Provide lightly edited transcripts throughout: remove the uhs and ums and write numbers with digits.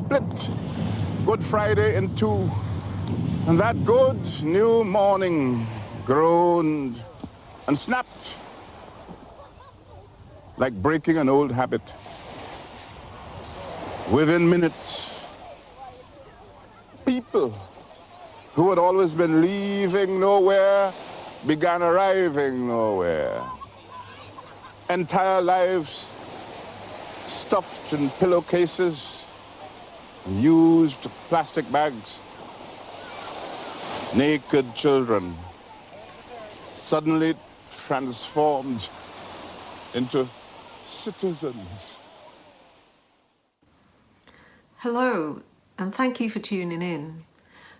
split Good Friday in two, and that good new morning groaned and snapped like breaking an old habit. Within minutes, people who had always been leaving nowhere began arriving nowhere. Entire lives stuffed in pillowcases and used plastic bags. Naked children suddenly transformed into citizens. Hello, and thank you for tuning in.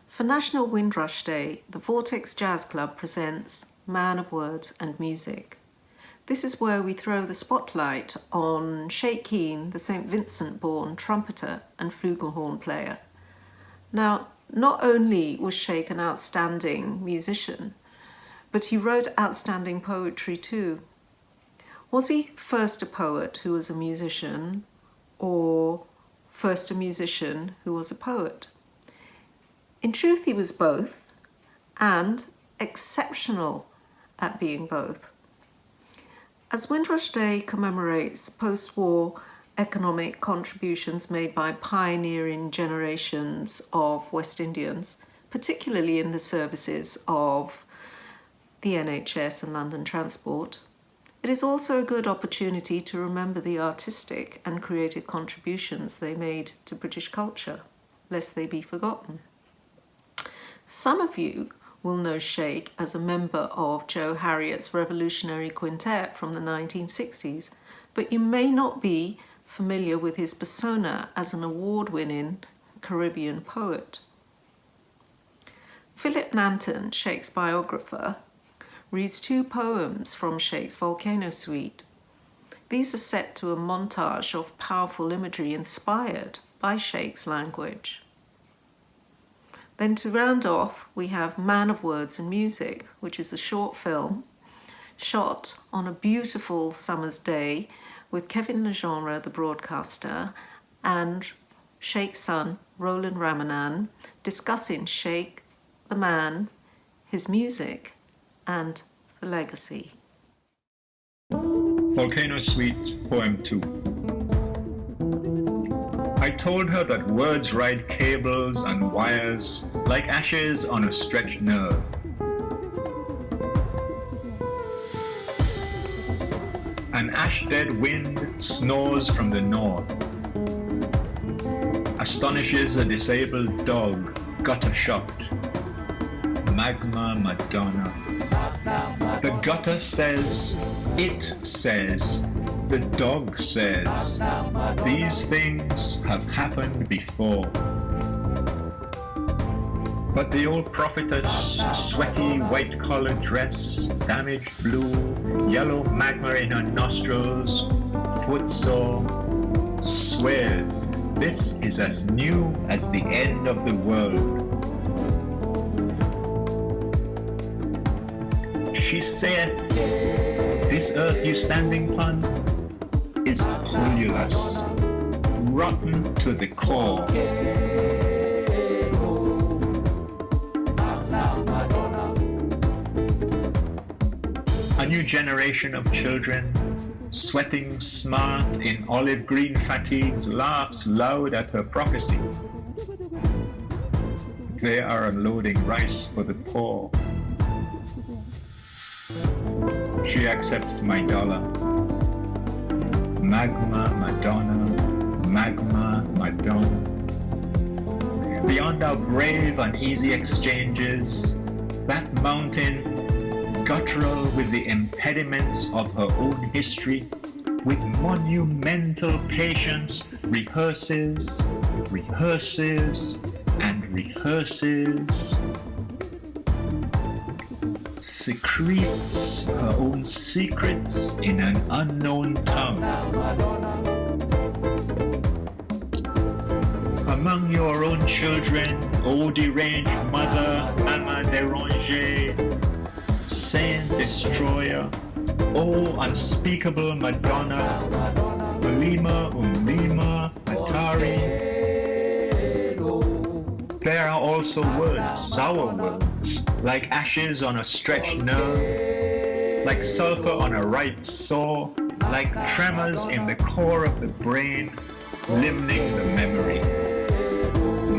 For National Windrush Day, the Vortex Jazz Club presents Man of Words and Music. This is where we throw the spotlight on Sheikh Keane, the St. Vincent-born trumpeter and flugelhorn player. Now, not only was Sheikh an outstanding musician, but he wrote outstanding poetry too. Was he first a poet who was a musician, or first a musician who was a poet? In truth, he was both, and exceptional at being both. As Windrush Day commemorates post-war economic contributions made by pioneering generations of West Indians, particularly in the services of the NHS and London Transport, it is also a good opportunity to remember the artistic and creative contributions they made to British culture, lest they be forgotten. Some of you will know Sheikh as a member of Joe Harriot's Revolutionary Quintet from the 1960s, but you may not be familiar with his persona as an award-winning Caribbean poet. Philip Nanton, Sheikh's biographer, reads two poems from Sheikh's Volcano Suite. These are set to a montage of powerful imagery inspired by Sheikh's language. Then to round off, we have Man of Words and Music, which is a short film shot on a beautiful summer's day with Kevin Legendre, the broadcaster, and Sheikh's son, Roland Ramanan, discussing Sheikh, the man, his music, and the legacy. Volcano Suite, Poem 2. I told her that words ride cables and wires like ashes on a stretched nerve. An ash-dead wind snores from the north, astonishes a disabled dog, gutter-shocked. Magma Madonna. The gutter says, it says, the dog says, these things have happened before. But the old prophetess, sweaty white-collared dress, damaged blue, yellow magma in her nostrils, footsore, swears this is as new as the end of the world. She saith, this earth you standing upon is polulous, rotten to the core. A new generation of children, sweating smart in olive green fatigues, laughs loud at her prophecy. They are unloading rice for the poor. She accepts my dollar. Magma Madonna, Magma Madonna. Beyond our brave and easy exchanges, that mountain, guttural with the impediments of her own history, with monumental patience, rehearses, rehearses, and rehearses, secretes her own secrets in an unknown tongue. Among your own children, O deranged mother, Mama Déranger, Saint Destroyer, O unspeakable Madonna, Ulima, Atari, There are also words, sour words, like ashes on a stretched nerve, like sulfur on a ripe sore, like tremors in the core of the brain, limning the memory.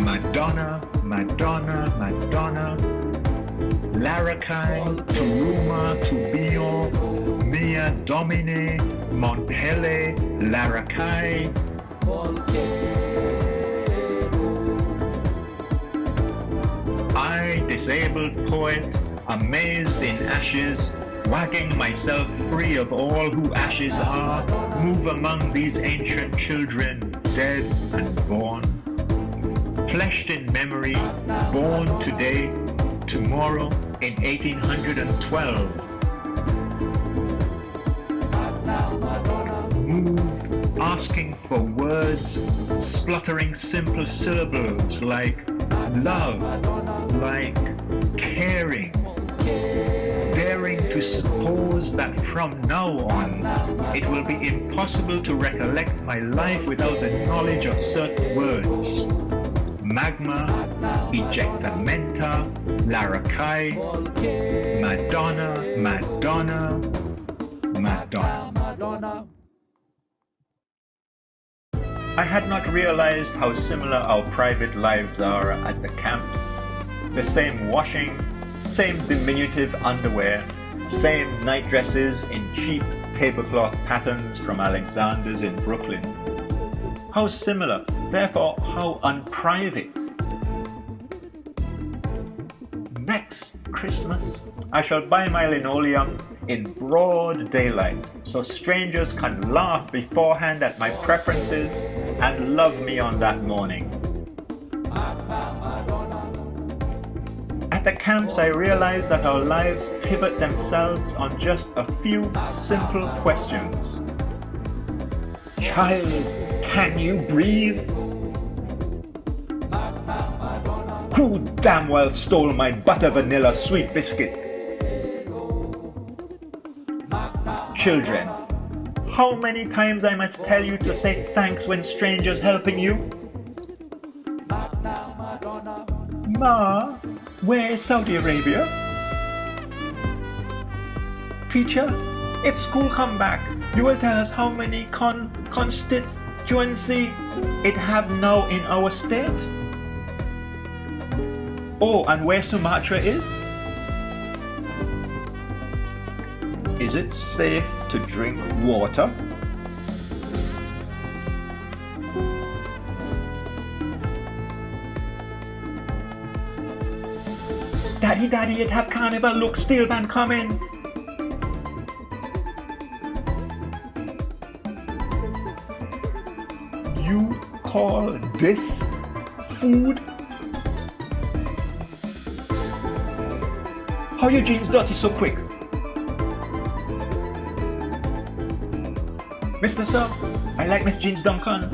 Madonna, Madonna, Madonna, Laracai, Turuma, Tourbillon, Mia Domine, Montpellier, Laracai. I, disabled poet, amazed in ashes, wagging myself free of all who ashes are, move among these ancient children, dead and born. Fleshed in memory, born today, tomorrow in 1812. Move, asking for words, spluttering simple syllables like love, like caring, daring to suppose that from now on it will be impossible to recollect my life without the knowledge of certain words. Magma, ejectamenta, Laracai, Madonna, Madonna, Madonna. I had not realized how similar our private lives are at the camps. The same washing, same diminutive underwear, same night dresses in cheap tablecloth patterns from Alexander's in Brooklyn. How similar, therefore how unprivate. Next Christmas, I shall buy my linoleum in broad daylight so strangers can laugh beforehand at my preferences and love me on that morning. At the camps, I realized that our lives pivot themselves on just a few simple questions. Child, can you breathe? Who damn well stole my butter vanilla sweet biscuit? Children, how many times I must tell you to say thanks when strangers helping you? Ma, where is Saudi Arabia? Teacher, if school come back, you will tell us how many constituency it have now in our state? Oh, and where Sumatra is? Is it safe to drink water? Daddy, it have carnival, look, steel band coming. You call this food? How your jeans dirty so quick? Mr. Sir, I like Miss Jeans Duncan.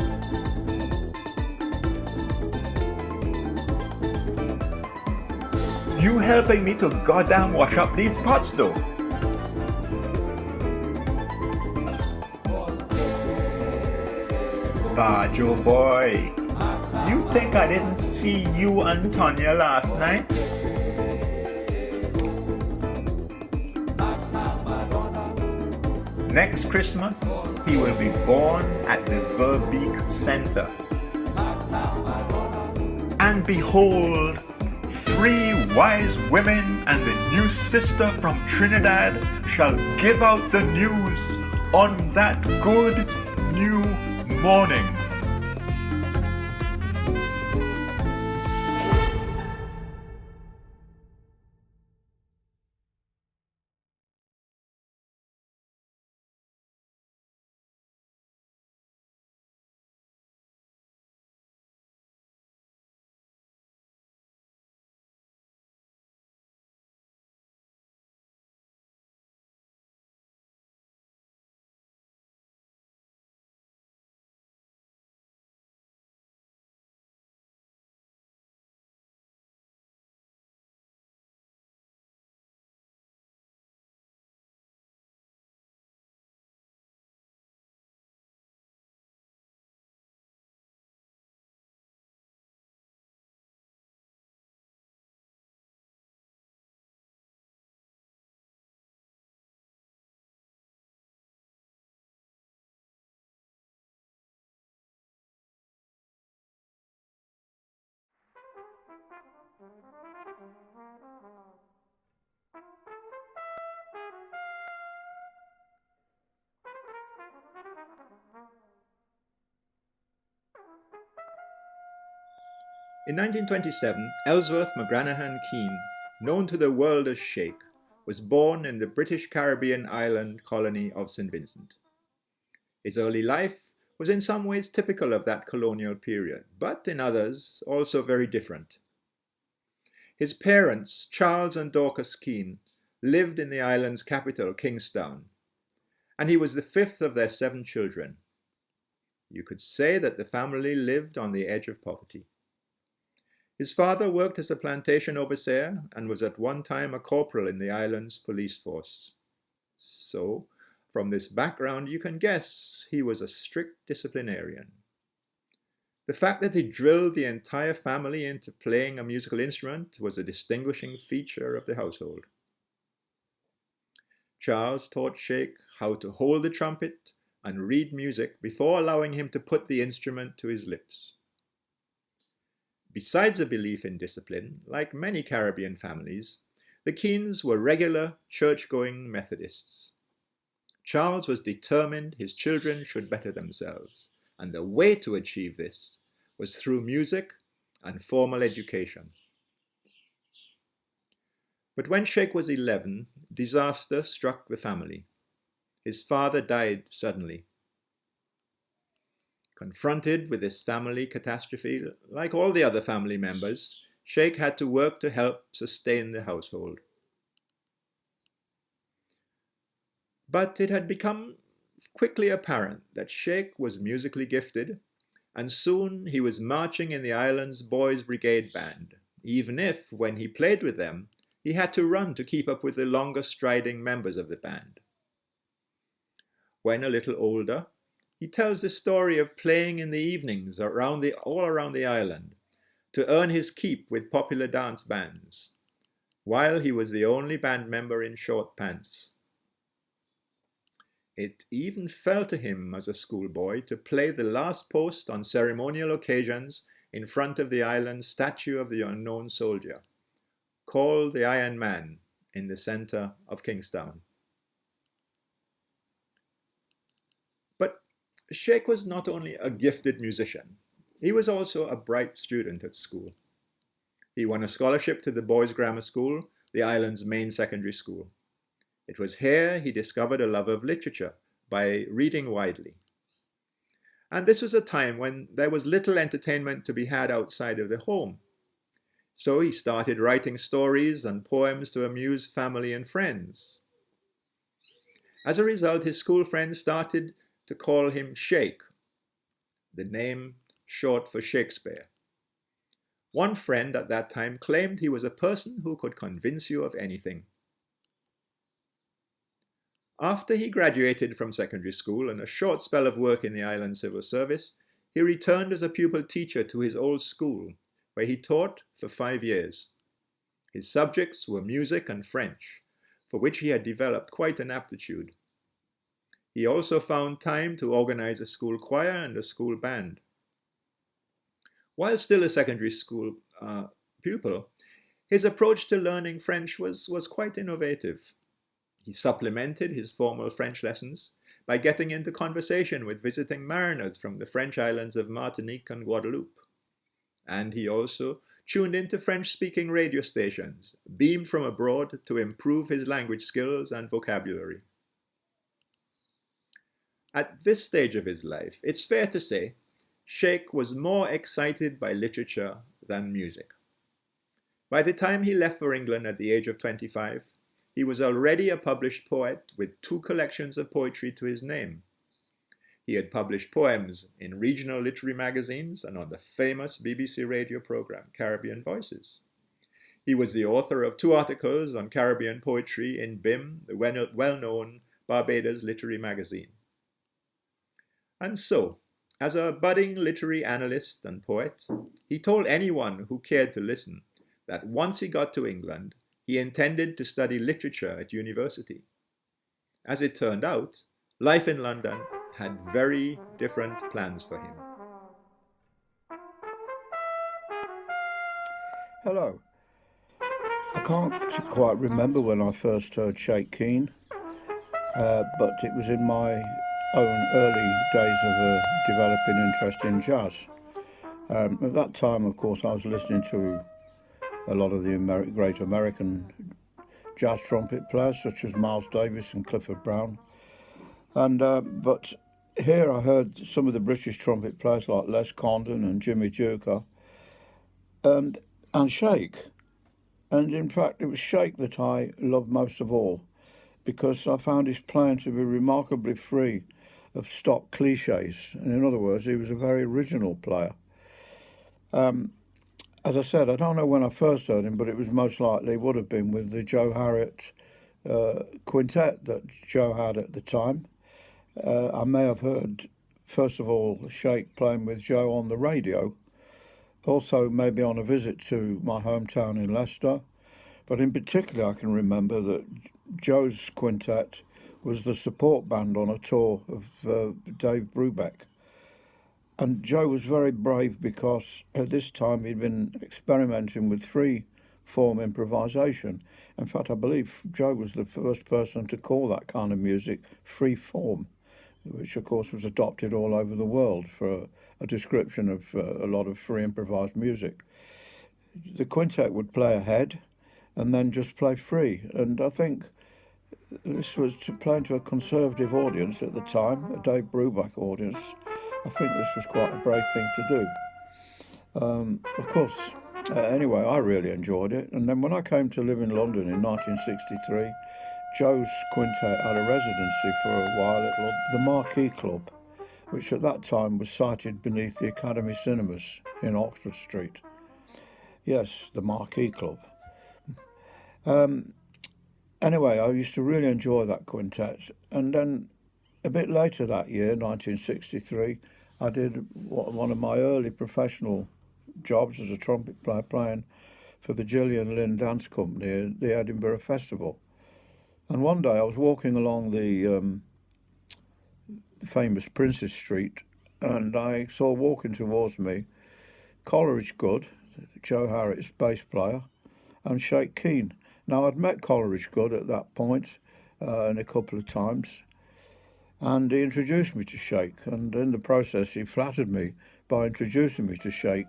You helping me to goddamn wash up these pots though? Bajo boy, you think I didn't see you and Tonya last night? Next Christmas, he will be born at the Verbeek Center. And behold, 3 wise women and the new sister from Trinidad shall give out the news on that good new morning. In 1927, Ellsworth McGranahan Keane, known to the world as Shake, was born in the British Caribbean island colony of St. Vincent. His early life was in some ways typical of that colonial period, but in others also very different. His parents, Charles and Dorcas Keane, lived in the island's capital, Kingstown, and he was the fifth of their 7 children. You could say that the family lived on the edge of poverty. His father worked as a plantation overseer and was at one time a corporal in the island's police force. So, from this background, you can guess he was a strict disciplinarian. The fact that he drilled the entire family into playing a musical instrument was a distinguishing feature of the household. Charles taught Shake how to hold the trumpet and read music before allowing him to put the instrument to his lips. Besides a belief in discipline, like many Caribbean families, the Keanes were regular church-going Methodists. Charles was determined his children should better themselves, and the way to achieve this was through music and formal education. But when Shake was 11, disaster struck the family. His father died suddenly. Confronted with this family catastrophe, like all the other family members, Shake had to work to help sustain the household. But it had become quickly apparent that Shake was musically gifted, and soon he was marching in the island's Boys' Brigade band, even if, when he played with them, he had to run to keep up with the longer striding members of the band. When a little older, he tells the story of playing in the evenings all around the island to earn his keep with popular dance bands, while he was the only band member in short pants. It even fell to him as a schoolboy to play the last post on ceremonial occasions in front of the island's statue of the unknown soldier, called the Iron Man, in the center of Kingstown. But Shake was not only a gifted musician, he was also a bright student at school. He won a scholarship to the Boys' Grammar School, the island's main secondary school. It was here he discovered a love of literature by reading widely. And this was a time when there was little entertainment to be had outside of the home. So he started writing stories and poems to amuse family and friends. As a result, his school friends started to call him Shake, the name short for Shakespeare. One friend at that time claimed he was a person who could convince you of anything. After he graduated from secondary school and a short spell of work in the island civil service, he returned as a pupil teacher to his old school, where he taught for 5 years. His subjects were music and French, for which he had developed quite an aptitude. He also found time to organize a school choir and a school band. While still a secondary school pupil, his approach to learning French was quite innovative. He supplemented his formal French lessons by getting into conversation with visiting mariners from the French islands of Martinique and Guadeloupe. And he also tuned into French-speaking radio stations, beamed from abroad to improve his language skills and vocabulary. At this stage of his life, it's fair to say, Shake was more excited by literature than music. By the time he left for England at the age of 25, he was already a published poet with 2 collections of poetry to his name. He had published poems in regional literary magazines and on the famous BBC radio program Caribbean Voices. He was the author of 2 articles on Caribbean poetry in BIM, the well-known Barbados literary magazine. And so, as a budding literary analyst and poet, he told anyone who cared to listen that once he got to England, he intended to study literature at university. As it turned out, life in London had very different plans for him. Hello, I can't quite remember when I first heard Sheikh Keane, but it was in my own early days of a developing interest in jazz. At that time, of course, I was listening to a lot of the great American jazz trumpet players, such as Miles Davis and Clifford Brown. But here I heard some of the British trumpet players like Les Condon and Jimmy Duker and Sheikh. And in fact, it was Sheikh that I loved most of all, because I found his playing to be remarkably free of stock cliches. And in other words, he was a very original player. As I said, I don't know when I first heard him, but it was most likely would have been with the Joe Harriott quintet that Joe had at the time. I may have heard, first of all, Sheikh playing with Joe on the radio, also maybe on a visit to my hometown in Leicester. But in particular, I can remember that Joe's quintet was the support band on a tour of Dave Brubeck. And Joe was very brave because at this time he'd been experimenting with free-form improvisation. In fact, I believe Joe was the first person to call that kind of music free-form, which of course was adopted all over the world for a description of a lot of free improvised music. The quintet would play ahead and then just play free. And I think this was playing to a conservative audience at the time, a Dave Brubeck audience. I think this was quite a brave thing to do. Of course, anyway, I really enjoyed it. And then when I came to live in London in 1963, Joe's quintet had a residency for a while at the Marquee Club, which at that time was sited beneath the Academy Cinemas in Oxford Street. Yes, the Marquee Club. Anyway, I used to really enjoy that quintet. And then a bit later that year, 1963, I did one of my early professional jobs as a trumpet player, playing for the Gillian Lynn Dance Company at the Edinburgh Festival. And one day I was walking along the famous Princes Street, and I saw walking towards me Coleridge Good, Joe Harriott's bass player, and Sheikh Keane. Now, I'd met Coleridge Good at that point and a couple of times, and he introduced me to Sheikh, and in the process he flattered me by introducing me to Sheikh,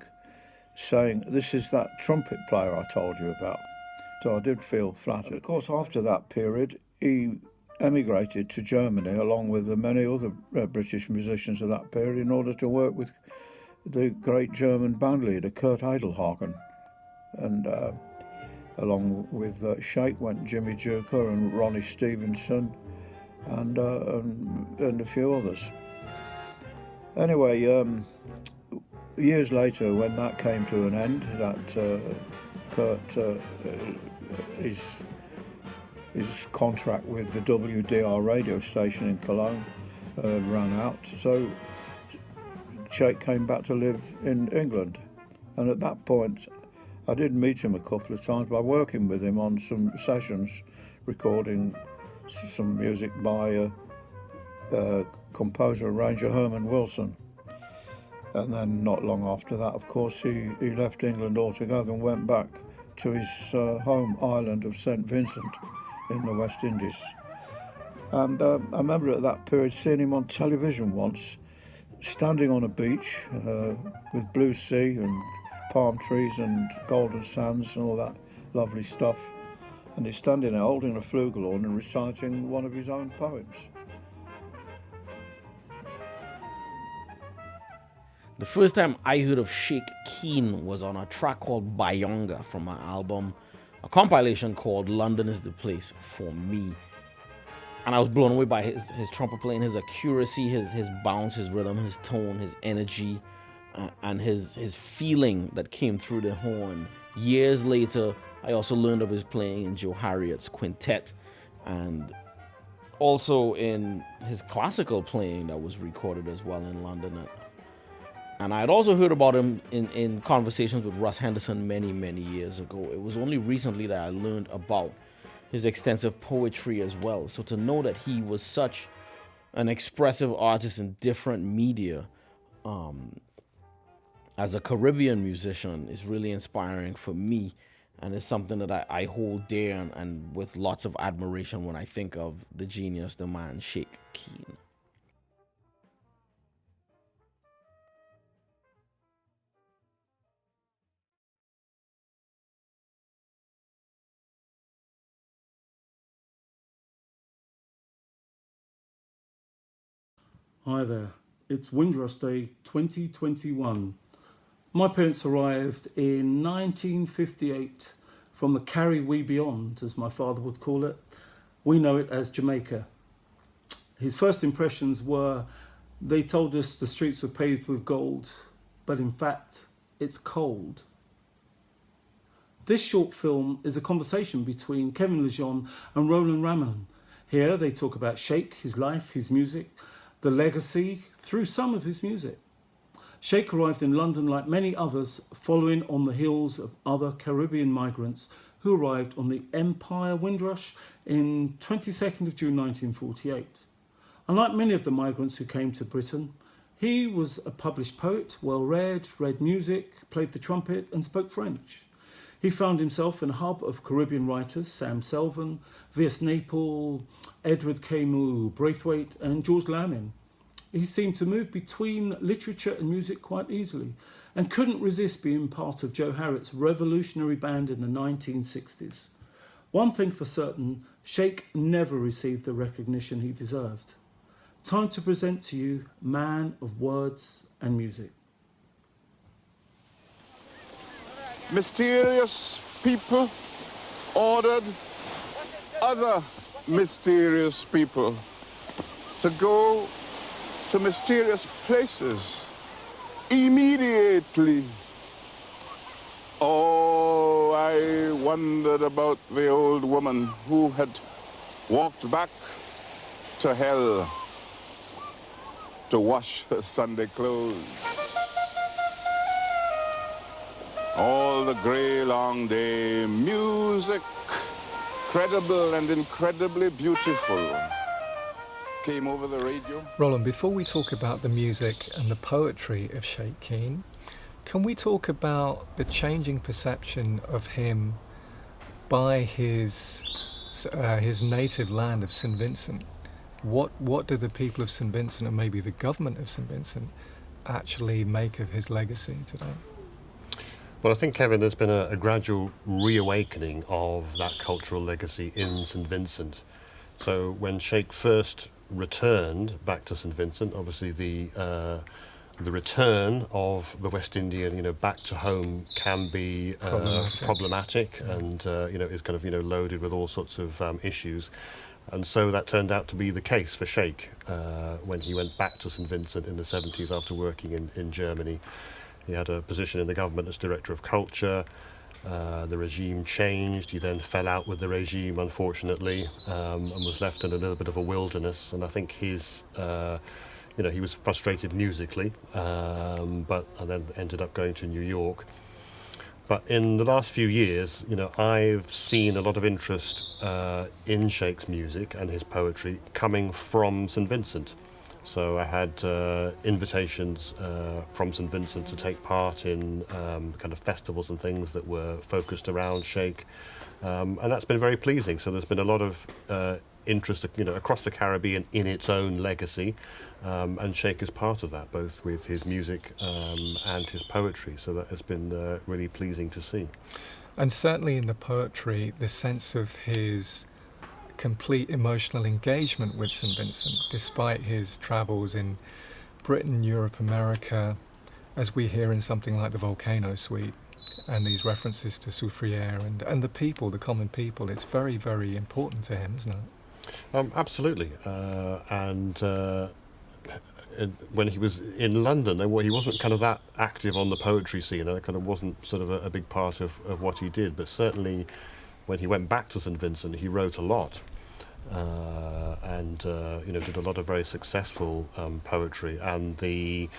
saying, "This is that trumpet player I told you about." So I did feel flattered. Of course, after that period, he emigrated to Germany along with many other British musicians of that period in order to work with the great German band leader Kurt Edelhagen. And along with Sheikh went Jimmy Duker and Ronnie Stevenson and a few others. Anyway, years later, when that came to an end, that Kurt, his contract with the WDR radio station in Cologne ran out, so Sheikh came back to live in England. And at that point, I did meet him a couple of times by working with him on some sessions, recording some music by composer arranger Herman Wilson. And then not long after that, of course, he left England altogether and went back to his home island of St. Vincent in the West Indies. And I remember at that period seeing him on television once, standing on a beach with blue sea and palm trees and golden sands and all that lovely stuff. And he's standing there holding a flugelhorn and reciting one of his own poems. The first time I heard of Sheikh Keane was on a track called Bayonga from my album, a compilation called London is the Place for Me. And I was blown away by his trumpet playing, his accuracy, his bounce, his rhythm, his tone, his energy, and his feeling that came through the horn. Years later, I also learned of his playing in Joe Harriott's quintet and also in his classical playing that was recorded as well in London. And I had also heard about him in conversations with Russ Henderson many, many years ago. It was only recently that I learned about his extensive poetry as well. So to know that he was such an expressive artist in different media as a Caribbean musician is really inspiring for me And it's something that I hold dear and with lots of admiration when I think of the genius, the man, Sheikh Keane. Hi there, it's Windrush Day 2021. My parents arrived in 1958 from the Carry-wee Beyond, as my father would call it. We know it as Jamaica. His first impressions were, they told us the streets were paved with gold, but in fact, it's cold. This short film is a conversation between Kevin Lejeune and Roland Ramanan. Here they talk about Sheikh, his life, his music, the legacy through some of his music. Sheikh arrived in London like many others, following on the heels of other Caribbean migrants who arrived on the Empire Windrush in 22nd of June 1948. Unlike many of the migrants who came to Britain, he was a published poet, well-read, read music, played the trumpet and spoke French. He found himself in a hub of Caribbean writers, Sam Selvin, V.S. Naipaul, Edward Camus, Braithwaite and George Lamin. He seemed to move between literature and music quite easily and couldn't resist being part of Joe Harriot's revolutionary band in the 1960s. One thing for certain, Sheikh never received the recognition he deserved. Time to present to you Man of Words and Music. Mysterious people ordered other mysterious people to go to mysterious places immediately. Oh, I wondered about the old woman who had walked back to hell to wash her Sunday clothes. All the grey long day, music, credible and incredibly beautiful, came over the radio. Roland, before we talk about the music and the poetry of Sheikh Keane, can we talk about the changing perception of him by his native land of St Vincent? What do the people of St Vincent and maybe the government of St Vincent actually make of his legacy today? Well, I think, Kevin, there's been a gradual reawakening of that cultural legacy in St Vincent. So when Sheikh first returned back to St Vincent, obviously the return of the West Indian, back to home can be problematic and is kind of loaded with all sorts of issues. And so that turned out to be the case for Sheikh when he went back to St Vincent in the 70s after working in Germany. He had a position in the government as Director of Culture. The regime changed. He then fell out with the regime, unfortunately, and was left in a little bit of a wilderness. And I think he was frustrated musically, and then ended up going to New York. But in the last few years, I've seen a lot of interest in Sheikh's music and his poetry coming from St Vincent. So I had invitations from St Vincent to take part in kind of festivals and things that were focused around Sheikh, and that's been very pleasing. So there's been a lot of interest, across the Caribbean in its own legacy, and Sheikh is part of that, both with his music and his poetry. So that has been really pleasing to see. And certainly in the poetry, the sense of his complete emotional engagement with St Vincent, despite his travels in Britain, Europe, America, as we hear in something like the Volcano Suite, and these references to Soufriere and the people, the common people. It's very, very important to him, isn't it? Absolutely. When he was in London, he wasn't kind of that active on the poetry scene. That kind of wasn't sort of a big part of what he did. But certainly when he went back to St Vincent, he wrote a lot. Did a lot of very successful poetry. And the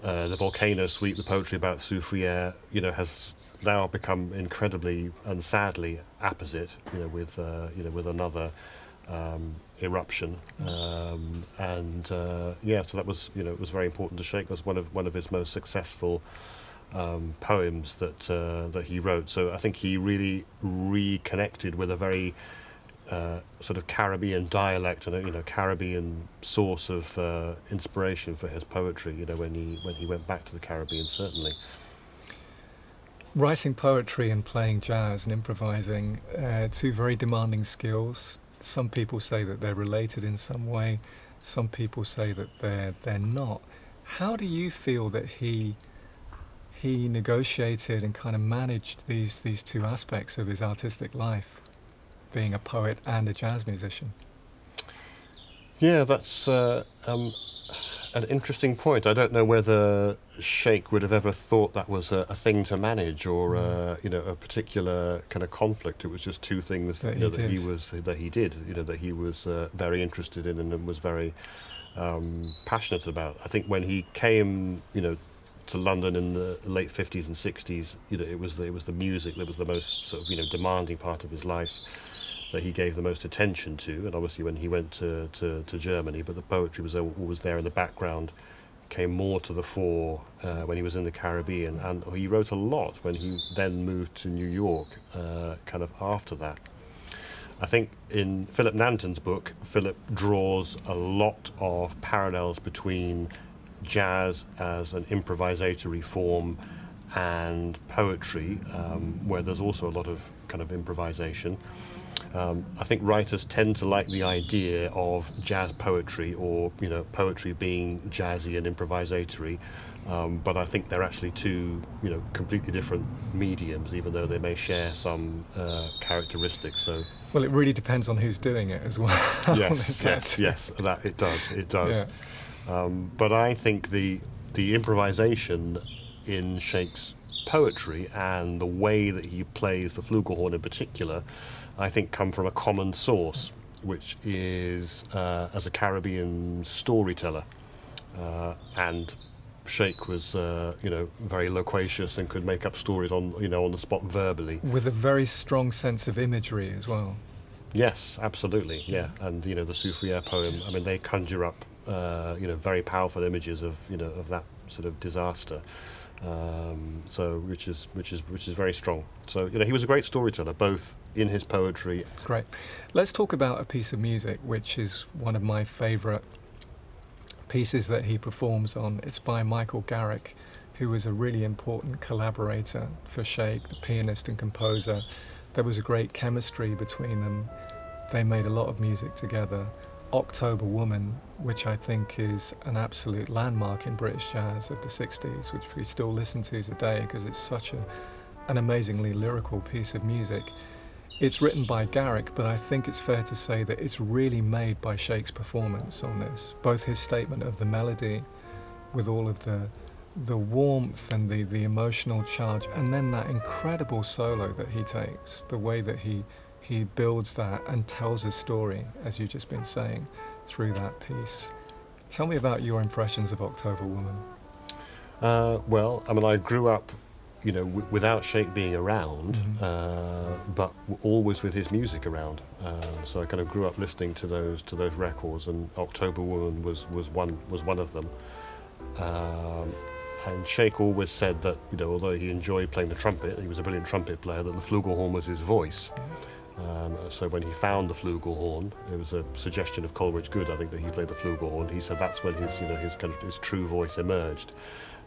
Volcano Suite, the poetry about Soufriere, has now become incredibly and sadly apposite, with another eruption. So that was, it was very important to Sheikh. It was one of his most successful poems that he wrote. So I think he really reconnected with a very sort of Caribbean dialect and Caribbean source of inspiration for his poetry. When he went back to the Caribbean, certainly. Writing poetry and playing jazz and improvising, two very demanding skills. Some people say that they're related in some way. Some people say that they're not. How do you feel that he negotiated and kind of managed these two aspects of his artistic life, being a poet and a jazz musician? Yeah, that's an interesting point. I don't know whether Sheikh would have ever thought that was a thing to manage, or a particular kind of conflict. It was just two things that he did. That he was very interested in and was very passionate about. I think when he came, to London in the late 50s and 60s, it was the music that was the most sort of demanding part of his life, that he gave the most attention to. And obviously when he went to Germany, but the poetry was always there in the background, came more to the fore when he was in the Caribbean. And he wrote a lot when he then moved to New York, kind of after that. I think in Philip Nanton's book, Philip draws a lot of parallels between jazz as an improvisatory form and poetry, where there's also a lot of kind of improvisation. I think writers tend to like the idea of jazz poetry, or poetry being jazzy and improvisatory, but I think they're actually two completely different mediums, even though they may share some characteristics. So well, it really depends on who's doing it as well. Yes, that it does. Yeah. But I think the improvisation in Sheikh's poetry and the way that he plays the flugelhorn in particular, I think come from a common source, which is as a Caribbean storyteller. And Sheikh was, very loquacious and could make up stories on the spot verbally. With a very strong sense of imagery as well. Yes, absolutely, yeah. And, the Soufriere poem, I mean, they conjure up, very powerful images of that sort of disaster. So which is very strong. So he was a great storyteller, both in his poetry. Great. Let's talk about a piece of music which is one of my favourite pieces that he performs on. It's by Michael Garrick, who was a really important collaborator for Sheikh, the pianist and composer. There was a great chemistry between them. They made a lot of music together. October Woman, which I think is an absolute landmark in British jazz of the 60s, which we still listen to today because it's such an amazingly lyrical piece of music. It's written by Garrick, but I think it's fair to say that it's really made by Sheikh's performance on this. Both his statement of the melody with all of the warmth and the emotional charge, and then that incredible solo that he takes, the way that he builds that and tells a story, as you've just been saying, through that piece. Tell me about your impressions of October Woman. Well, I mean, I grew up, without Sheikh being around, but always with his music around. So I kind of grew up listening to those records, and October Woman was one of them. And Sheikh always said that, although he enjoyed playing the trumpet, he was a brilliant trumpet player, that the flugelhorn was his voice. So when he found the flugelhorn, it was a suggestion of Coleridge Good, I think, that he played the flugelhorn. He said that's when his true voice emerged,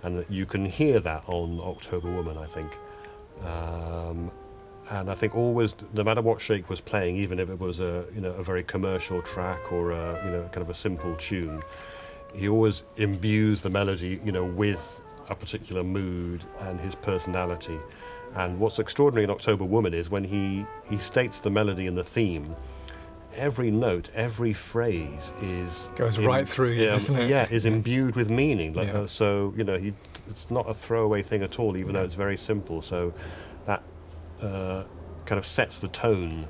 and that you can hear that on October Woman, I think. And I think always, no matter what Sheikh was playing, even if it was a very commercial track or kind of a simple tune, he always imbues the melody, with a particular mood and his personality. And what's extraordinary in October Woman is when he states the melody and the theme, every note, every phrase goes right through you, doesn't it? Yeah, is imbued with meaning. So it's not a throwaway thing at all, even though it's very simple. So that kind of sets the tone,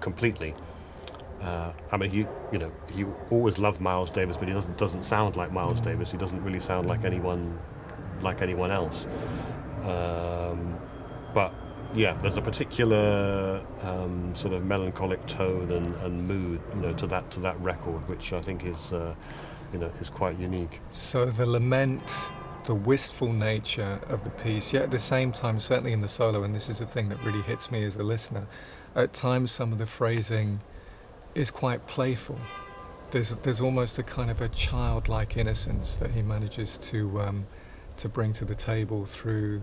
completely. I mean, he always loved Miles Davis, but he doesn't sound like Miles Davis. He doesn't really sound like anyone else. But yeah, there's a particular sort of melancholic tone and mood, to that record, which I think is quite unique. So the lament, the wistful nature of the piece, yet at the same time, certainly in the solo, and this is the thing that really hits me as a listener, at times some of the phrasing is quite playful. There's almost a kind of a childlike innocence that he manages to bring to the table through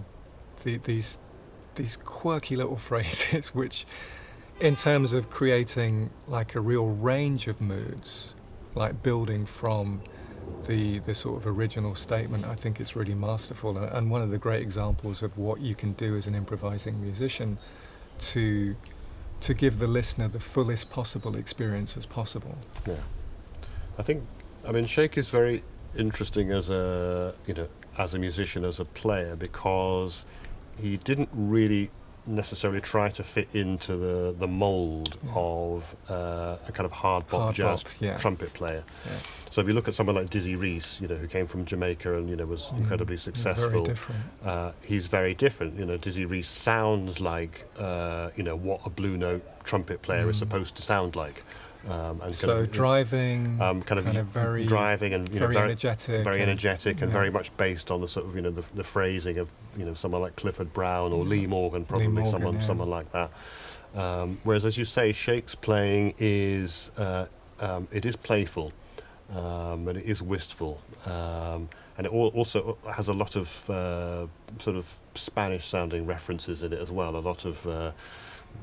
these quirky little phrases, which, in terms of creating like a real range of moods, like building from the sort of original statement, I think it's really masterful, and one of the great examples of what you can do as an improvising musician to give the listener the fullest possible experience as possible. Yeah, I mean, Sheikh is very interesting as a musician, as a player, because he didn't really necessarily try to fit into the mould of a kind of hard bop jazz trumpet player. Yeah. So if you look at someone like Dizzy Reese, who came from Jamaica and was incredibly successful, very different. He's very different. Dizzy Reese sounds like what a blue note trumpet player is supposed to sound like. And so driving, very driving and very energetic, and very much based on the sort of the phrasing of someone like Clifford Brown or Lee Morgan, probably someone like that. Whereas, as you say, Sheikh's playing is it is playful, and it is wistful, and it also has a lot of sort of Spanish-sounding references in it as well. A lot of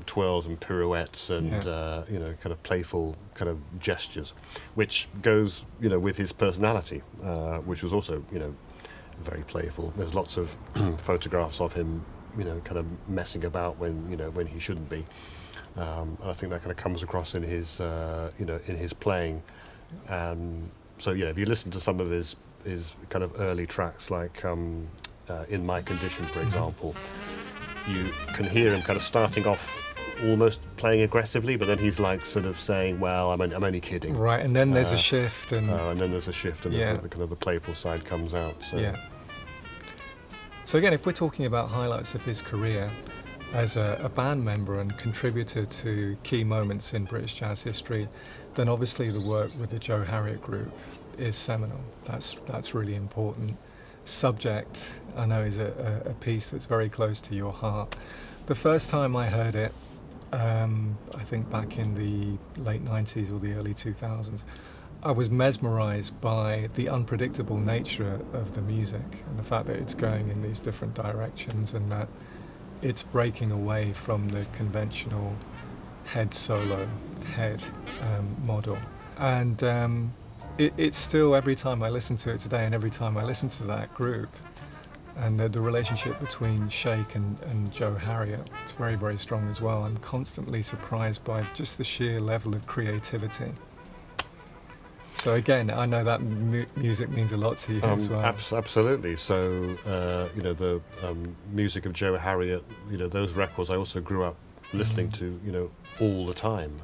twirls and pirouettes and kind of playful kind of gestures, which goes with his personality, which was also very playful. There's lots of photographs of him kind of messing about when he shouldn't be, and I think that kind of comes across in his in his playing. So if you listen to some of his kind of early tracks, like In My Condition, for example, you can hear him kind of starting off almost playing aggressively, but then he's like sort of saying, "Well, I'm only kidding." Right, and then there's a shift, and then there's a shift, and the kind of the playful side comes out. So. Yeah. So again, if we're talking about highlights of his career as a band member and contributor to key moments in British jazz history, then obviously the work with the Joe Harriott Group is seminal. That's really important. Subject, I know, is a piece that's very close to your heart. The first time I heard it, I think back in the late 90s or the early 2000s, I was mesmerized by the unpredictable nature of the music and the fact that it's going in these different directions and that it's breaking away from the conventional head solo, model. And it's still, every time I listen to it today and every time I listen to that group, and the relationship between Sheikh and Joe Harriott, it's very, very strong as well. I'm constantly surprised by just the sheer level of creativity. So again, I know that music means a lot to you as well. Absolutely. So, the music of Joe Harriott, those records I also grew up listening to, all the time.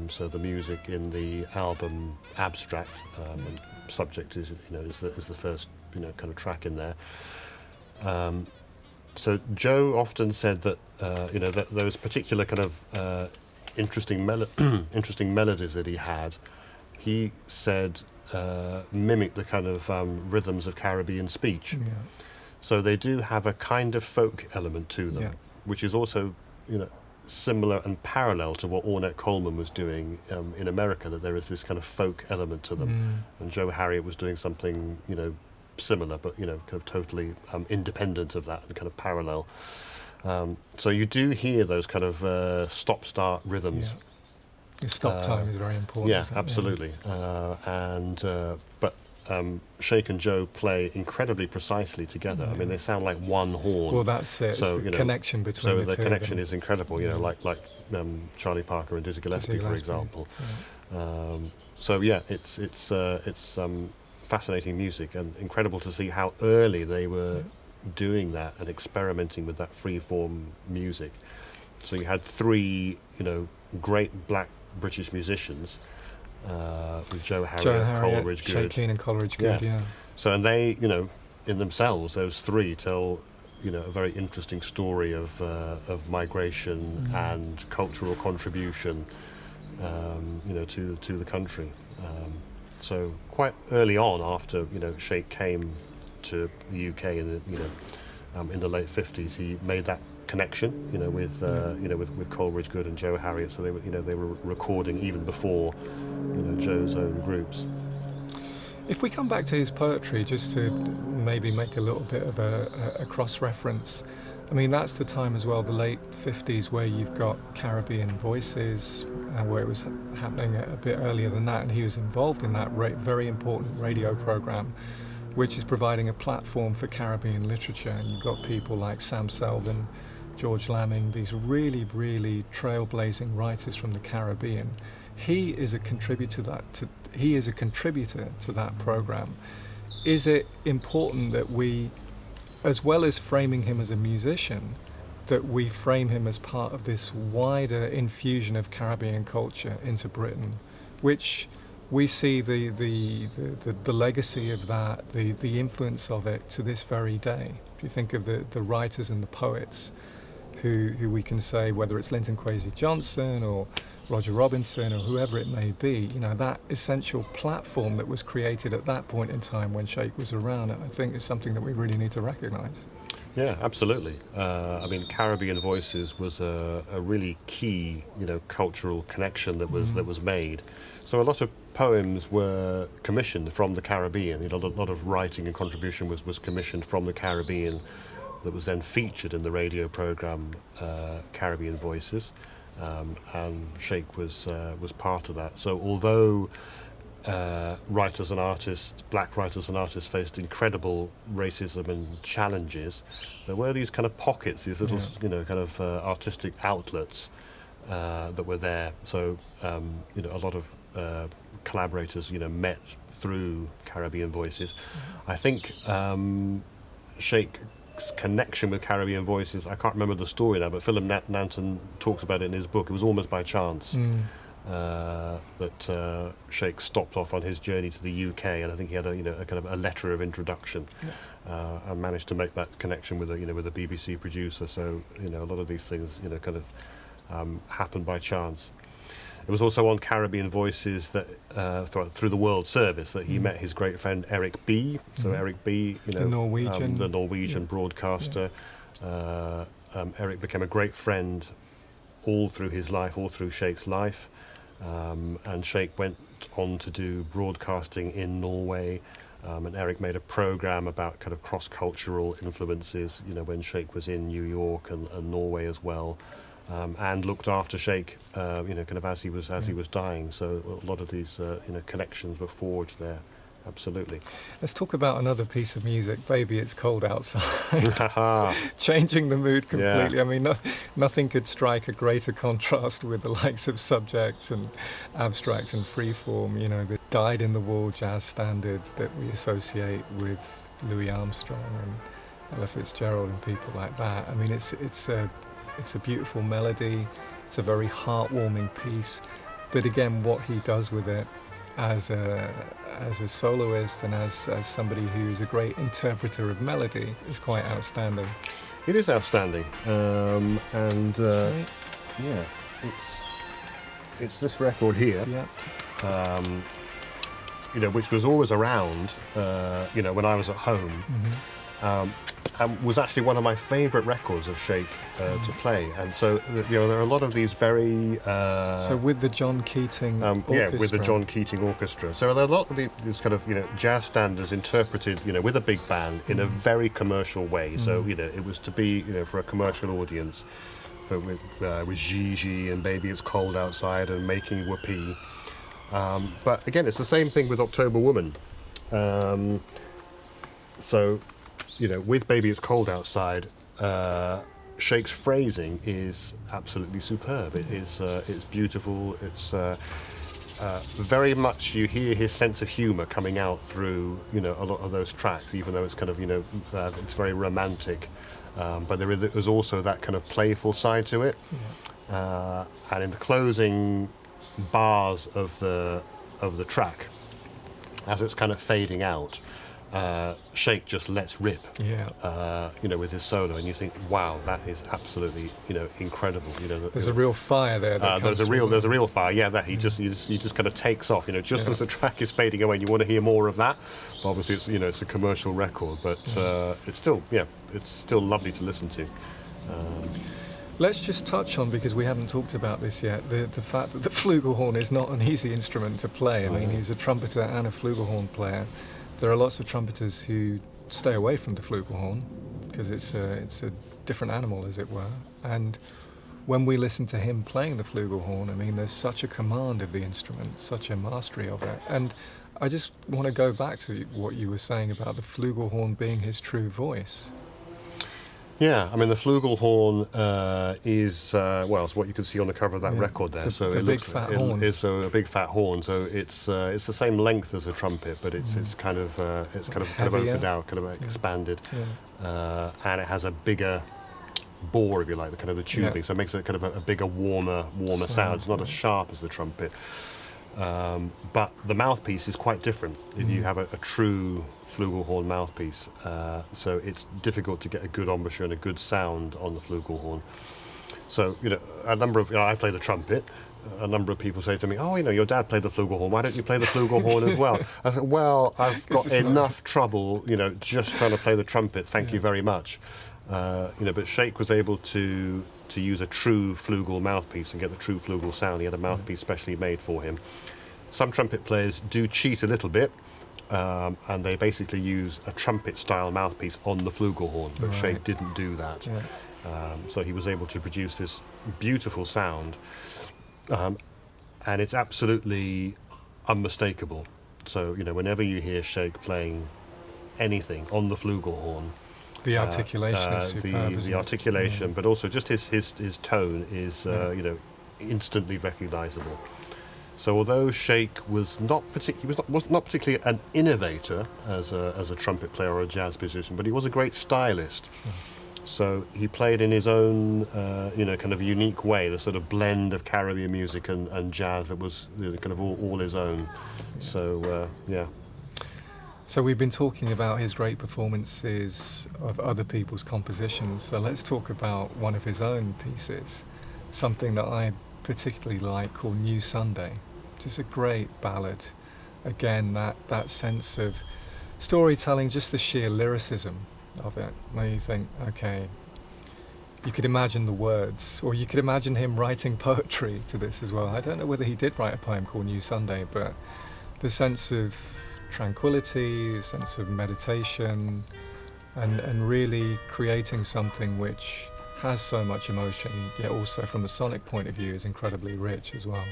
So the music in the album Abstract, and Subject is the first, kind of track in there. So Joe often said that that those particular kind of interesting melodies that he had, he said mimic the kind of rhythms of Caribbean speech. Yeah. So they do have a kind of folk element to them, which is also similar and parallel to what Ornette Coleman was doing in America. That there is this kind of folk element to them, and Joe Harriott was doing something similar, but kind of totally independent of that and kind of parallel. So you do hear those kind of stop-start rhythms. Yeah. The stop time is very important. Yeah, absolutely. Yeah. But Sheikh and Joe play incredibly precisely together. Yeah. I mean, they sound like one horn. Well, that's it. So, it's the connection between the two. So the connection is incredible. Like Charlie Parker and Dizzy Gillespie, for example. Yeah. So yeah, it's fascinating music, and incredible to see how early they were doing that and experimenting with that free-form music. So you had three, great black British musicians, with Joe Harriott, Coleridge Good. Sheikh Keane and Coleridge Good, yeah. So, and they, in themselves, those three tell, a very interesting story of migration and cultural contribution, to the country. So quite early on, after Sheikh came to the UK in the late 50s, he made that connection, with Coleridge Good and Joe Harriott. So they were recording even before, Joe's own groups. If we come back to his poetry, just to maybe make a little bit of a cross-reference, I mean, that's the time as well, the late 50s, where you've got Caribbean Voices, where it was happening a bit earlier than that, and he was involved in that very important radio program, which is providing a platform for Caribbean literature. And you've got people like Sam Selvin, George Lamming, these really, really trailblazing writers from the Caribbean. He is a contributor to that program. Is it important that we, as well as framing him as a musician, that we frame him as part of this wider infusion of Caribbean culture into Britain, which we see the legacy of that, the influence of it to this very day? If you think of the writers and the poets who we can say, whether it's Linton Kwesi Johnson or Roger Robinson or whoever it may be, that essential platform that was created at that point in time when Sheikh was around, I think is something that we really need to recognise. Yeah, absolutely. Caribbean Voices was a really key, cultural connection that was made. So a lot of poems were commissioned from the Caribbean. A lot of writing and contribution was commissioned from the Caribbean, that was then featured in the radio program Caribbean Voices, and Sheikh was part of that. So although writers and artists, black writers and artists, faced incredible racism and challenges, there were these kind of pockets, these little, artistic outlets that were there. So, a lot of collaborators, met through Caribbean Voices. I think Sheikh's connection with Caribbean Voices, I can't remember the story now, but Philip Nanton talks about it in his book. It was almost by chance. That Sheikh stopped off on his journey to the UK, and I think he had a kind of a letter of introduction, and managed to make that connection with a BBC producer. So a lot of these things happened by chance. It was also on Caribbean Voices that through the World Service that he met his great friend Eric B. So Eric B, the Norwegian broadcaster. Eric became a great friend all through his life, all through Sheikh's life. And Sheikh went on to do broadcasting in Norway, and Eric made a program about kind of cross-cultural influences, when Sheikh was in New York and Norway as well, and looked after Sheikh, kind of as he was dying. So a lot of these, connections were forged there. Absolutely. Let's talk about another piece of music, Baby It's Cold Outside. Changing the mood completely. Yeah. I mean, nothing could strike a greater contrast with the likes of Subject and Abstract and Freeform, the dyed-in-the-wool jazz standard that we associate with Louis Armstrong and Ella Fitzgerald and people like that. I mean, it's a beautiful melody. It's a very heartwarming piece. But again, what he does with it as a soloist and as somebody who's a great interpreter of melody is quite outstanding. It is outstanding, it's this record here, which was always around, when I was at home. And was actually one of my favourite records of Sheikh to play. And so, there are a lot of these very... so with the John Keating Orchestra. Yeah, with the John Keating Orchestra. So there are a lot of these kind of, jazz standards interpreted, with a big band in a very commercial way. So, it was to be, for a commercial audience, with Gigi and Baby It's Cold Outside and Making Whoopee. But again, it's the same thing with October Woman. With Baby It's Cold Outside, Sheikh's phrasing is absolutely superb. It's beautiful. It's very much, you hear his sense of humour coming out through, a lot of those tracks, even though it's kind of, it's very romantic. But there's also that kind of playful side to it. And in the closing bars of the track, as it's kind of fading out, Sheikh just lets rip, Yeah. with his solo, and you think, wow, that is absolutely, incredible. There's a real fire there. There's a real fire. Yeah, that he just kind of takes off. Just as the track is fading away, and you want to hear more of that. But obviously, it's a commercial record, but it's still lovely to listen to. Let's just touch on, because we haven't talked about this yet, the fact that the flugelhorn is not an easy instrument to play. I mean, he's a trumpeter and a flugelhorn player. There are lots of trumpeters who stay away from the flugelhorn because it's a different animal, as it were. And when we listen to him playing the flugelhorn, I mean, there's such a command of the instrument, such a mastery of it. And I just want to go back to what you were saying about the flugelhorn being his true voice. Yeah, I mean, the flugelhorn is what you can see on the cover of that record there. So it looks big fat horn. It's a big fat horn. So it's the same length as a trumpet, but it's kind of opened out, kind of expanded, and it has a bigger bore, if you like, the kind of the tubing. Yeah. So it makes it kind of a bigger, warmer sound. It's not as sharp as the trumpet, but the mouthpiece is quite different. You have a true flugelhorn mouthpiece, so it's difficult to get a good embouchure and a good sound on the flugelhorn. So a number of I play the trumpet. A number of people say to me, "Oh, your dad played the flugelhorn. Why don't you play the flugelhorn as well?" I said, "Well, I've got enough trouble, just trying to play the trumpet. Thank you very much." But Sheikh was able to use a true flugel mouthpiece and get the true flugel sound. He had a mouthpiece specially made for him. Some trumpet players do cheat a little bit. And they basically use a trumpet-style mouthpiece on the flugelhorn, but Sheikh didn't do that. Yeah. So he was able to produce this beautiful sound, and it's absolutely unmistakable. So, whenever you hear Sheikh playing anything on the flugelhorn, the articulation is superb. The articulation, but also just his tone is, instantly recognisable. So although Sheikh was not particularly an innovator as a trumpet player or a jazz musician, but he was a great stylist. So he played in his own, kind of unique way, the sort of blend of Caribbean music and jazz that was kind of all his own. So, So we've been talking about his great performances of other people's compositions. So let's talk about one of his own pieces, something that I particularly like, called New Sunday. Just a great ballad. Again, that sense of storytelling, just the sheer lyricism of it, where you think, okay, you could imagine the words, or you could imagine him writing poetry to this as well. I don't know whether he did write a poem called New Sunday, but the sense of tranquility, the sense of meditation, and really creating something which has so much emotion, yet also from a sonic point of view is incredibly rich as well.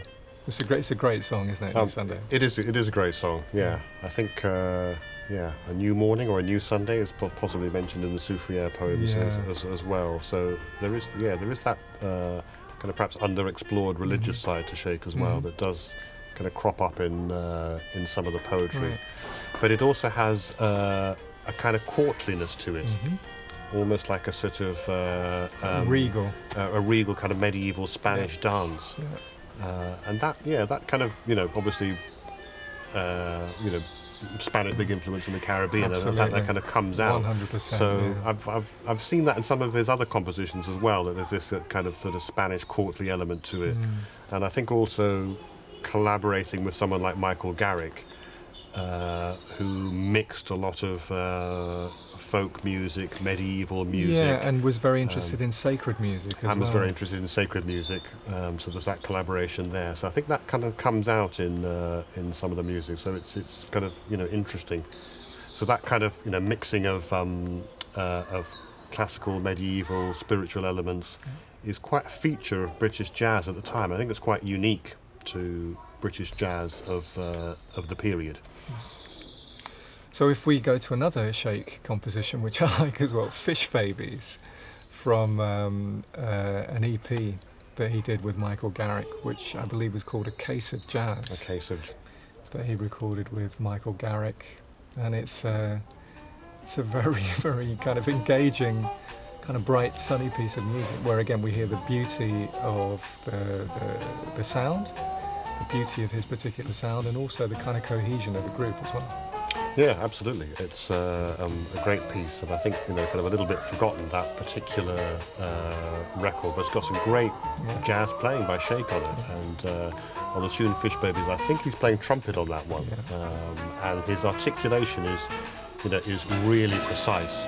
It's a great song, isn't it, New Sunday? It is a great song, yeah. I think, A New Morning or A New Sunday is possibly mentioned in the Soufriere poems as well. So there is that kind of perhaps underexplored religious side to Sheikh as well that does kind of crop up in some of the poetry. Right. But it also has a kind of courtliness to it. Almost like a sort of a regal kind of medieval Spanish dance, and that kind of obviously Spanish big influence in the Caribbean, and that kind of comes out. 100%. So I've seen that in some of his other compositions as well. That there's this kind of sort of Spanish courtly element to it, and I think also collaborating with someone like Michael Garrick, who mixed a lot of folk music, medieval music. Yeah, and was very interested in sacred music as well. And was very interested in sacred music, so there's that collaboration there. So I think that kind of comes out in some of the music, so it's kind of, interesting. So that kind of, mixing of classical, medieval, spiritual elements is quite a feature of British jazz at the time. I think it's quite unique to British jazz of the period. So if we go to another Sheikh composition, which I like as well, Fish Babies, from an EP that he did with Michael Garrick, which I believe was called A Case of Jazz. A Case of... That he recorded with Michael Garrick. And it's a very, very kind of engaging, kind of bright, sunny piece of music, where again we hear the beauty of the sound, the beauty of his particular sound, and also the kind of cohesion of the group as well. Yeah, absolutely. It's a great piece, and I think kind of a little bit forgotten, that particular record, but it's got some great jazz playing by Sheikh on it. And on the tune Fish Babies, I think he's playing trumpet on that one, and his articulation is really precise.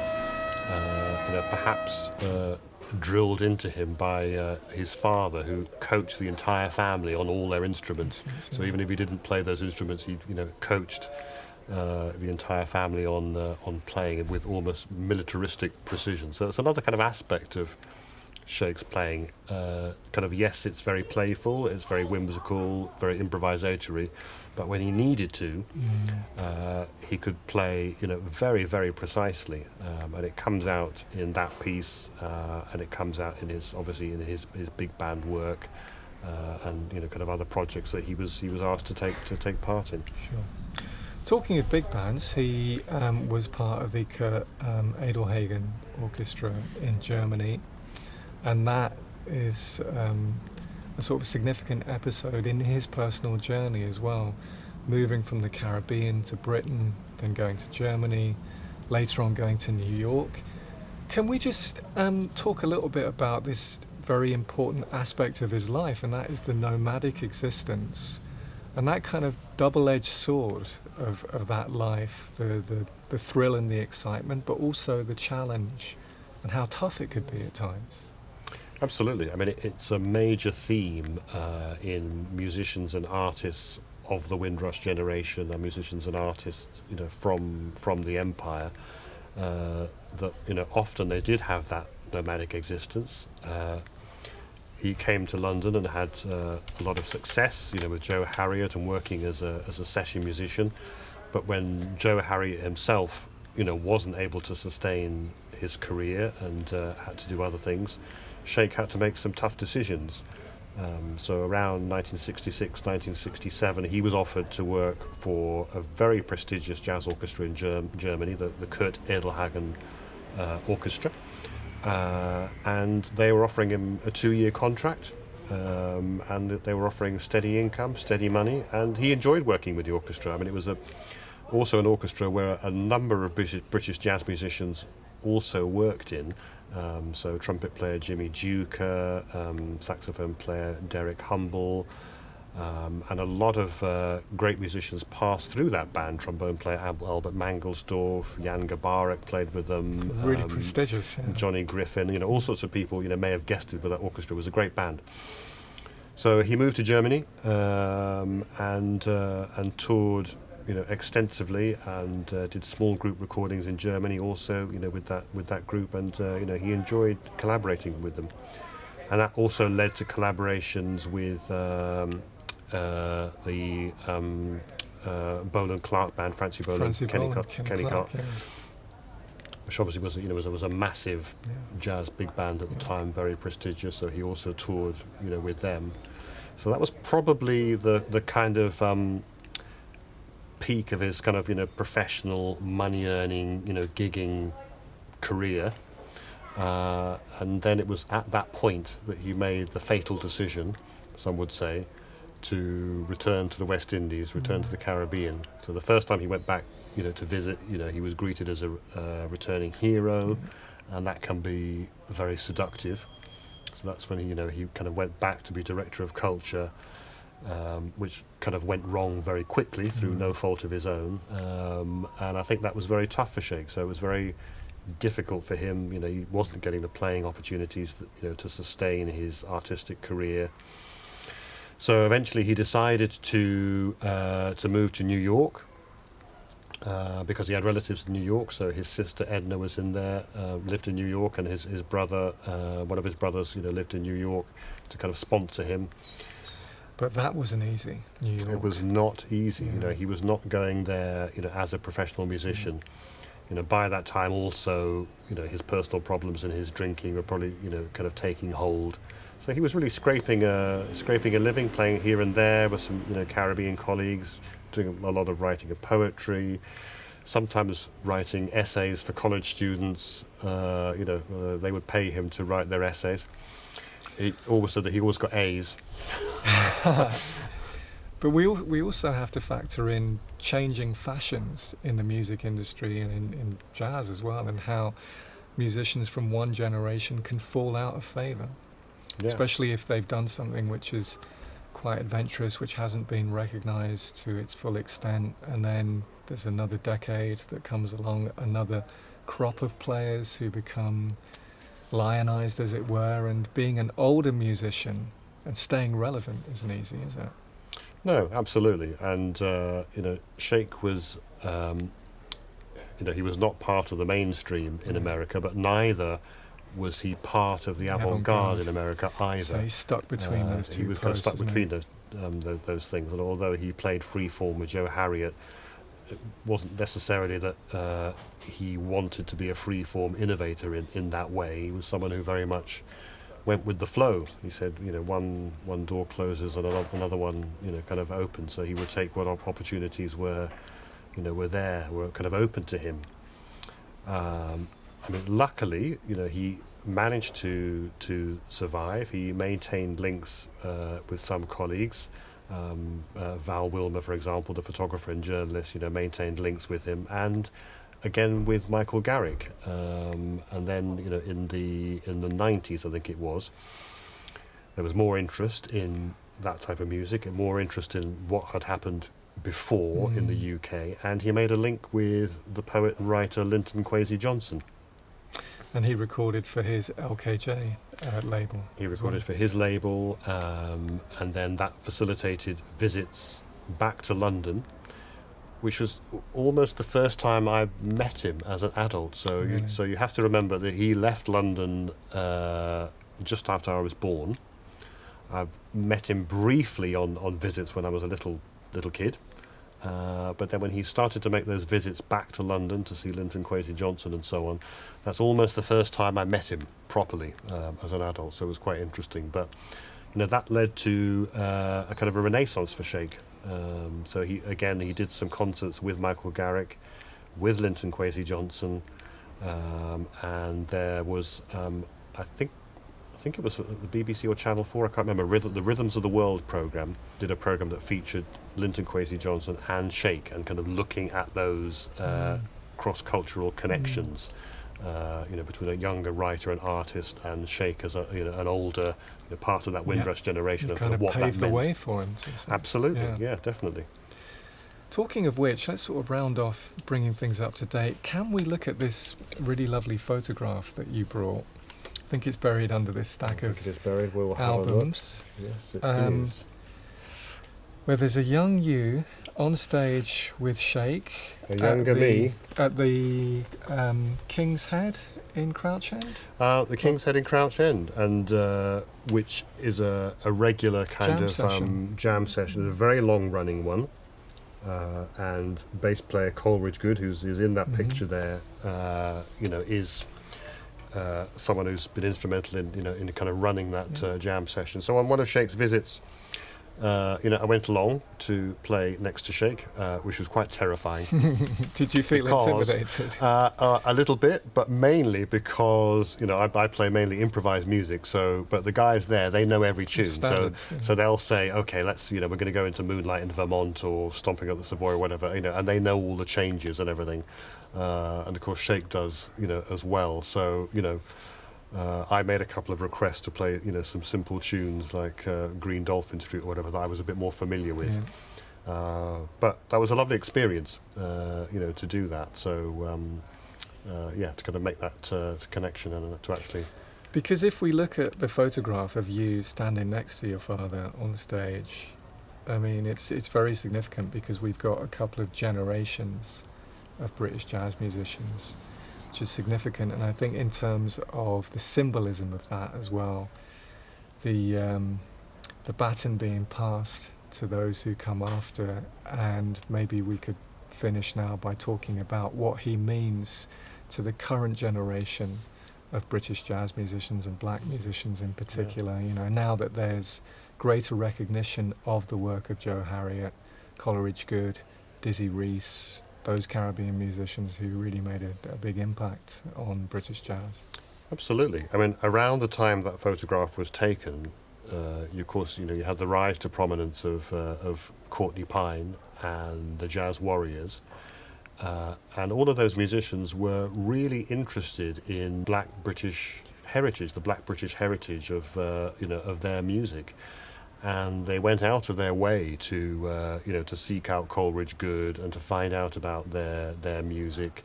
Perhaps drilled into him by his father, who coached the entire family on all their instruments. So even if he didn't play those instruments, he coached the entire family on playing it with almost militaristic precision. So that's another kind of aspect of Sheikh's playing. Yes, it's very playful, it's very whimsical, very improvisatory, but when he needed to, he could play, very, very precisely, and it comes out in that piece, and it comes out in his big band work, and kind of other projects that he was asked to take part in. Sure. Talking of big bands, he was part of the Kurt Edelhagen Orchestra in Germany, and that is a sort of significant episode in his personal journey as well, moving from the Caribbean to Britain, then going to Germany, later on going to New York. Can we just talk a little bit about this very important aspect of his life, and that is the nomadic existence, and that kind of double-edged sword of that life, the thrill and the excitement, but also the challenge and how tough it could be at times. Absolutely. I mean, it's a major theme in musicians and artists of the Windrush generation, and musicians and artists, from the empire, that often they did have that nomadic existence. He came to London and had a lot of success, with Joe Harriott and working as a session musician. But when Joe Harriott himself, wasn't able to sustain his career and had to do other things, Sheikh had to make some tough decisions. So around 1966, 1967, he was offered to work for a very prestigious jazz orchestra in Germany, the Kurt Edelhagen Orchestra. And they were offering him a 2-year contract, and they were offering steady income, steady money, and he enjoyed working with the orchestra. I mean, it was also an orchestra where a number of British jazz musicians also worked in. So trumpet player Jimmy Duker, saxophone player Derek Humble, and a lot of great musicians passed through that band. Trombone player Albert Mangelsdorf, Jan Gabarek played with them. Really prestigious. Yeah. Johnny Griffin, all sorts of people, may have guested with that orchestra. It was a great band. So he moved to Germany and toured, extensively, and did small group recordings in Germany also, with that group, and he enjoyed collaborating with them, and that also led to collaborations with the Boland Clark band, Francie Boland, Kenny Clark, which obviously was a massive jazz big band at the time, very prestigious. So he also toured, with them. So that was probably the kind of peak of his kind of professional money earning gigging career, and then it was at that point that he made the fatal decision, some would say, to return to the West Indies, return to the Caribbean. So the first time he went back to visit, he was greeted as a returning hero, and that can be very seductive. So that's when he kind of went back to be director of culture, which kind of went wrong very quickly through no fault of his own, and I think that was very tough for Sheikh. So it was very difficult for him. He wasn't getting the playing opportunities to sustain his artistic career. So eventually he decided to move to New York, because he had relatives in New York. So his sister Edna was in there, lived in New York, and his brother, one of his brothers, lived in New York to kind of sponsor him. But that wasn't easy, New York. It was not easy. Yeah. He was not going there, as a professional musician. By that time also, his personal problems and his drinking were probably, kind of taking hold. So he was really scraping a living, playing here and there with some, Caribbean colleagues, doing a lot of writing of poetry, sometimes writing essays for college students. They would pay him to write their essays. He always said that he always got A's. But we also have to factor in changing fashions in the music industry and in jazz as well, and how musicians from one generation can fall out of favour, especially if they've done something which is quite adventurous, which hasn't been recognised to its full extent, and then there's another decade that comes along, another crop of players who become lionised, as it were, and being an older musician and staying relevant isn't easy, is it? No, absolutely. And, Sheikh was, he was not part of the mainstream in America, but neither was he part of the avant-garde in America either. So he's stuck between those two. He was kind of stuck between those things. And although he played freeform with Joe Harriott, it wasn't necessarily that he wanted to be a freeform innovator in that way. He was someone who very much went with the flow. He said, one door closes and another one, kind of opens. So he would take what opportunities were kind of open to him. Luckily, he managed to survive. He maintained links with some colleagues. Val Wilmer, for example, the photographer and journalist, maintained links with him, and again with Michael Garrick. And then, in the 90s, I think it was, there was more interest in that type of music and more interest in what had happened before in the UK, and he made a link with the poet and writer Linton Kwesi Johnson. And he recorded for his LKJ label. He recorded for his label, and then that facilitated visits back to London, which was almost the first time I met him as an adult. So, you have to remember that he left London just after I was born. I met him briefly on visits when I was a little kid. But then when he started to make those visits back to London to see Linton Kwesi Johnson and so on, that's almost the first time I met him properly as an adult, so it was quite interesting. But that led to a kind of a renaissance for Sheikh. So he did some concerts with Michael Garrick, with Linton Kwesi Johnson, and there was I think it was the BBC or Channel 4, I can't remember, the Rhythms of the World programme did a programme that featured Linton Kwesi Johnson and Sheikh, and kind of looking at those cross-cultural connections, between a younger writer and artist and Sheikh as an older part of that Windrush generation, and kind of what that meant. paved the way for him. Absolutely, yeah, definitely. Talking of which, let's sort of round off bringing things up to date. Can we look at this really lovely photograph that you brought? I think it's buried under this stack of albums. Yes, it is. Where there's a young you on stage with Sheikh. A younger me. At the King's Head in Crouch End? The King's Head in Crouch End, and which is a regular kind of jam session. It's a very long-running one. And bass player Coleridge Good, who's in that picture there, is someone who's been instrumental in kind of running that jam session. So on one of Sheikh's visits, I went along to play next to Sheikh, which was quite terrifying. Did you feel intimidated? A little bit, but mainly because I play mainly improvised music. But the guys there, they know every tune. So they'll say, okay, let's we're going to go into Moonlight in Vermont or Stomping at the Savoy or whatever, and they know all the changes and everything. And of course Sheikh does, as well. So I made a couple of requests to play, some simple tunes like Green Dolphin Street or whatever that I was a bit more familiar with. But that was a lovely experience, to do that. So, to kind of make that connection and to actually... Because if we look at the photograph of you standing next to your father on stage, I mean, it's very significant because we've got a couple of generations of British jazz musicians, which is significant. And I think in terms of the symbolism of that as well, the baton being passed to those who come after, and maybe we could finish now by talking about what he means to the current generation of British jazz musicians and black musicians in particular. Now that there's greater recognition of the work of Joe Harriott, Coleridge Good, Dizzy Reese, those Caribbean musicians who really made a big impact on British jazz. Absolutely. I mean, around the time that photograph was taken, of course, you had the rise to prominence of Courtney Pine and the Jazz Warriors, and all of those musicians were really interested in Black British heritage, the Black British heritage of of their music, and they went out of their way to to seek out Coleridge Good and to find out about their music.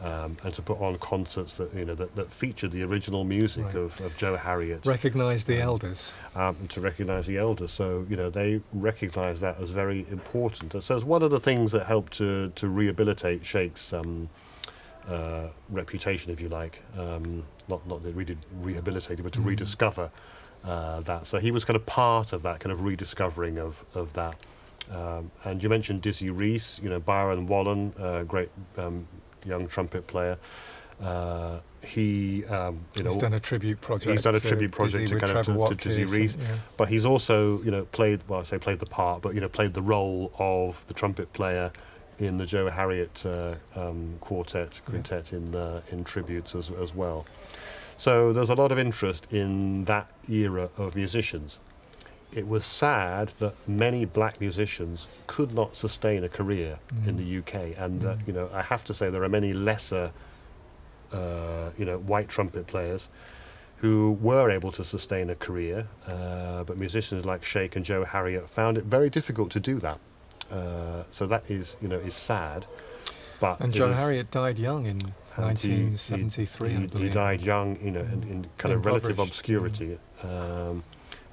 And to put on concerts that that featured the original music of Joe Harriott. Recognise the elders. To recognise the elders, so they recognised that as very important. So it's one of the things that helped to rehabilitate Shake's reputation, if you like. Not that we did rehabilitate it, but to rediscover that. So he was kind of part of that kind of rediscovering of that. And you mentioned Dizzy Reese, Byron Wallen, great. Young trumpet player. He's done a tribute project. He's done a tribute project to Dizzy Reese, but he's also played the part, but played the role of the trumpet player in the Joe Harriott quintet in tributes as well. So there's a lot of interest in that era of musicians. It was sad that many black musicians could not sustain a career in the UK, and I have to say there are many lesser, white trumpet players who were able to sustain a career, but musicians like Shake and Joe Harriott found it very difficult to do that. So that is sad. And Joe Harriott died young in 1973. He died young, in kind of relative obscurity.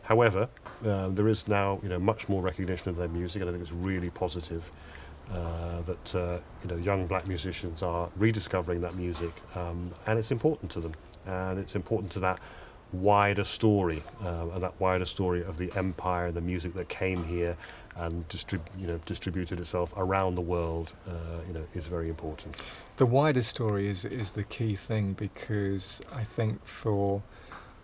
However, there is now, much more recognition of their music, and I think it's really positive that young black musicians are rediscovering that music, and it's important to them, and it's important to that wider story, and that wider story of the empire, the music that came here and distributed itself around the world, is very important. The wider story is the key thing, because I think for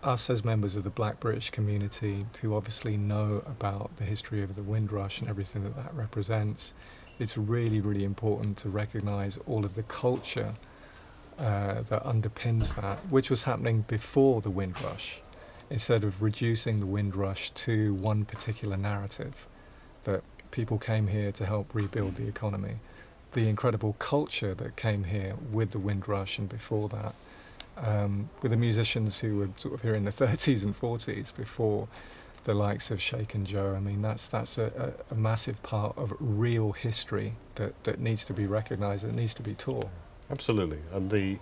us as members of the Black British community who obviously know about the history of the Windrush and everything that represents, it's really, really important to recognise all of the culture that underpins that, which was happening before the Windrush, instead of reducing the Windrush to one particular narrative, that people came here to help rebuild the economy. The incredible culture that came here with the Windrush and before that, with the musicians who were sort of here in the 30s and 40s before the likes of Shake and Joe. I mean, that's a massive part of real history that needs to be recognised, that needs to be taught. Absolutely, and the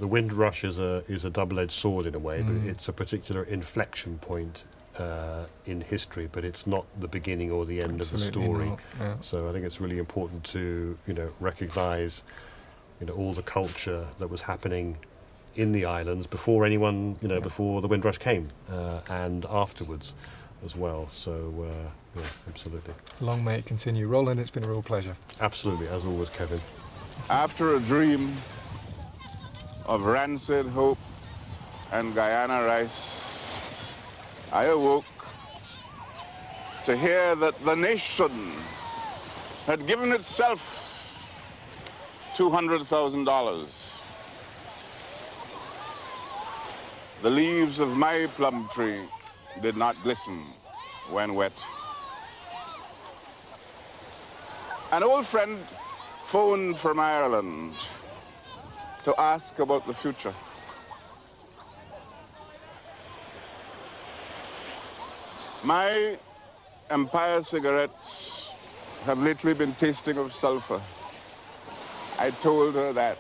Windrush is a double-edged sword in a way, but it's a particular inflection point in history, but it's not the beginning or the end of the story. Yeah. So I think it's really important to recognise all the culture that was happening in the islands before anyone, before the Windrush came, and afterwards as well. So, absolutely. Long may it continue. Roland, it's been a real pleasure. Absolutely, as always, Kevin. After a dream of rancid hope and Guyana rice, I awoke to hear that the nation had given itself $200,000. The leaves of my plum tree did not glisten when wet. An old friend phoned from Ireland to ask about the future. My Empire cigarettes have lately been tasting of sulfur. I told her that.